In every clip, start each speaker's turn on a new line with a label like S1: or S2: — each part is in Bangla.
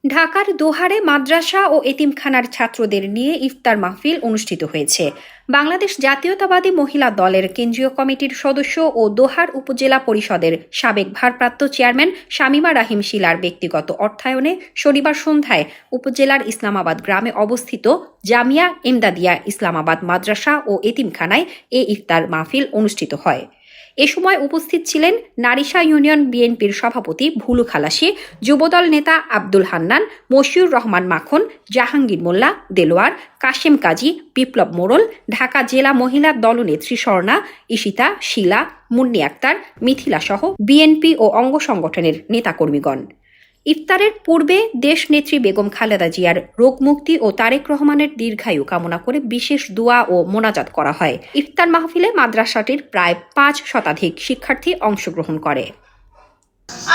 S1: ঢাকার দোহারে মাদ্রাসা ও এতিমখানার ছাত্রদের নিয়ে ইফতার মাহফিল অনুষ্ঠিত হয়েছে। বাংলাদেশ জাতীয়তাবাদী মহিলা দলের কেন্দ্রীয় কমিটির সদস্য ও দোহার উপজেলা পরিষদের সাবেক ভারপ্রাপ্ত চেয়ারম্যান শামীমা রাহিম শিলার ব্যক্তিগত অর্থায়নে শনিবার সন্ধ্যায় উপজেলার ইসলামাবাদ গ্রামে অবস্থিত জামিয়া এমদাদিয়া ইসলামাবাদ মাদ্রাসা ও এতিমখানায় এ ইফতার মাহফিল অনুষ্ঠিত হয়। এ সময় উপস্থিত ছিলেন নারিশা ইউনিয়ন বিএনপির সভাপতি ভুলু খালাসি, যুবদল নেতা আব্দুল হান্নান, মশিউর রহমান মাখন, জাহাঙ্গীর মোল্লা, দেলোয়ার, কাশেম কাজী, বিপ্লব মোড়ল, ঢাকা জেলা মহিলা দলনেত্রী স্বর্ণা, ঈশিতা, শিলা, মুন্নি আক্তার, মিথিলা সহ বিএনপি ও অঙ্গ সংগঠনের নেতাকর্মীগণ। ইফতারের পূর্বে দেশনেত্রী বেগম খালেদা জিয়ার রোগমুক্তি ও তারেক রহমানের দীর্ঘায়ু কামনা করে বিশেষ দোয়া ও মোনাজাত করা হয়। ইফতার মাহফিলে মাদ্রাসাটির প্রায় 5 শতাধিক শিক্ষার্থী অংশগ্রহণ করে।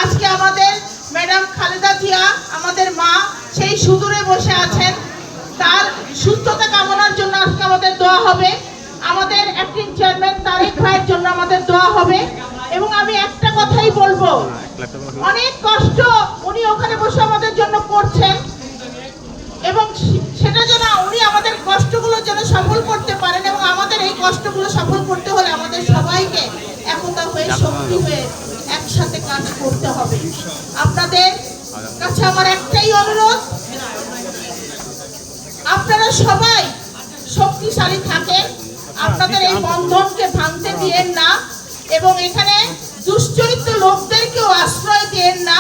S2: আজকে আমাদের ম্যাডাম খালেদা জিয়া, আমাদের মা, সেই সুদূরে বসে আছেন। তার সুস্থতা কামনার জন্য আজকে আমাদের দোয়া হবে। আমাদের অ্যাক্টিং চেয়ারম্যান তারেক ভাইয়ের জন্য আমাদের দোয়া হবে। এবং আমি একটা কথাই বলবো, অনেক কষ্ট উনি ওখানে বসে আমাদের জন্য করছেন, এবং সেটা যেন উনি আমাদের কষ্টগুলো যেন সফল করতে পারেন। এবং আমাদের এই কষ্টগুলো সফল করতে হলে আমাদের সবাইকে একতা হয়ে, শক্তি হয়ে একসাথে কাজ করতে হবে। আপনাদের কাছে আমার একটাই অনুরোধ, আপনারা সবাই শক্তিশালী থাকেন, আপনাদের এই বন্ধনকে ভাঙতে দিয়েন না, এবং এখানে দুশ্চরিত্র লোকদেরকেও আশ্রয় দেন না।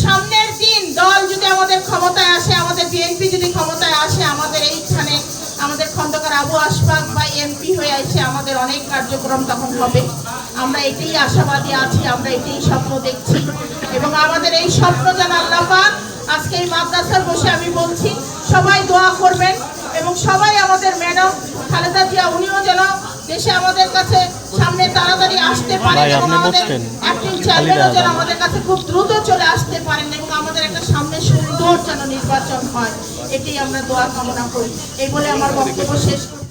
S2: সামনের দিন দল যদি আমাদের ক্ষমতায় আসে, আমাদের বিএনপি যদি ক্ষমতায় আসে, আমাদের এইখানে আমাদের খন্দকার আবু আশফাক বা এমপি হয়ে আসে, আমাদের অনেক কার্যক্রম তখন হবে। আমরা এটাই আশাবাদী আছি, আমরা এটাই স্বপ্ন দেখছি, এবং আমাদের এই স্বপ্ন যেন আল্লাহ পাক আজকে এই মাদ্রাসার বসে আমি বলছি সবাই দোয়া করবেন, এবং সবাই আমাদের ম্যাডাম খালেদা জিয়া উনিও যেন দেশে আমাদের কাছে সামনে তাড়াতাড়ি আসতে পারেন, এবং আমাদের অ্যাক্টিং চেয়ারম্যানও যেন আমাদের কাছে খুব দ্রুত চলে আসতে পারেন, এবং আমাদের একটা সামনে সুন্দর যেন নির্বাচন হয়, এটাই আমরা দোয়া কামনা করি। এই বলে আমার বক্তব্য শেষ করি।